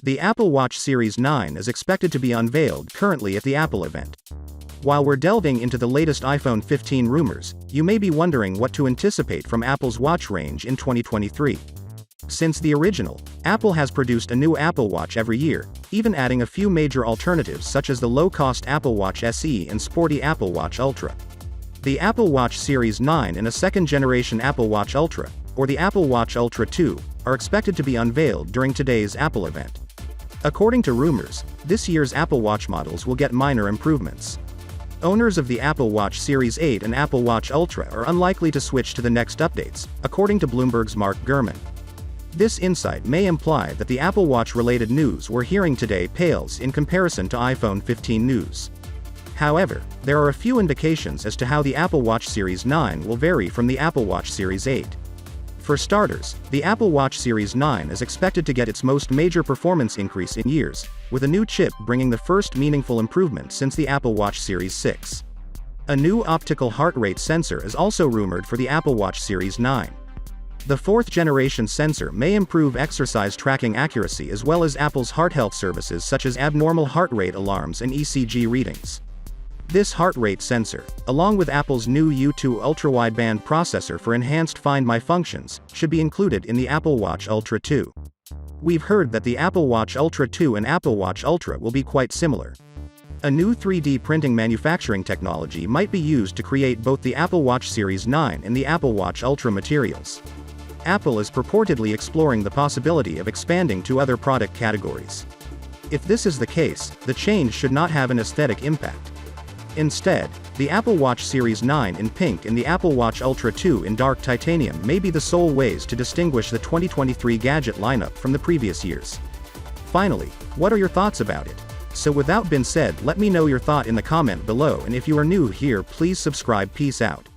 The Apple Watch Series 9 is expected to be unveiled currently at the Apple event. While we're delving into the latest iPhone 15 rumors, you may be wondering what to anticipate from Apple's watch range in 2023. Since the original, Apple has produced a new Apple Watch every year, even adding a few major alternatives such as the low-cost Apple Watch SE and sporty Apple Watch Ultra. The Apple Watch Series 9 and a second-generation Apple Watch Ultra, or the Apple Watch Ultra 2, are expected to be unveiled during today's Apple event. According to rumors, this year's Apple Watch models will get minor improvements. Owners of the Apple Watch Series 8 and Apple Watch Ultra are unlikely to switch to the next updates, according to Bloomberg's Mark Gurman. This insight may imply that the Apple Watch-related news we're hearing today pales in comparison to iPhone 15 news. However, there are a few indications as to how the Apple Watch Series 9 will vary from the Apple Watch Series 8. For starters, the Apple Watch Series 9 is expected to get its most major performance increase in years, with a new chip bringing the first meaningful improvement since the Apple Watch Series 6. A new optical heart rate sensor is also rumored for the Apple Watch Series 9. The fourth-generation sensor may improve exercise tracking accuracy as well as Apple's heart health services such as abnormal heart rate alarms and ECG readings. This heart rate sensor, along with Apple's new U2 ultra-wideband processor for enhanced Find My functions, should be included in the Apple Watch Ultra 2. We've heard that the Apple Watch Ultra 2 and Apple Watch Ultra will be quite similar. A new 3D printing manufacturing technology might be used to create both the Apple Watch Series 9 and the Apple Watch Ultra materials. Apple is purportedly exploring the possibility of expanding to other product categories. If this is the case, the change should not have an aesthetic impact. Instead, the Apple Watch Series 9 in pink and the Apple Watch Ultra 2 in dark titanium may be the sole ways to distinguish the 2023 gadget lineup from the previous years. Finally, what are your thoughts about it? So with that being said, let me know your thought in the comment below, and if you are new here, please subscribe. Peace out.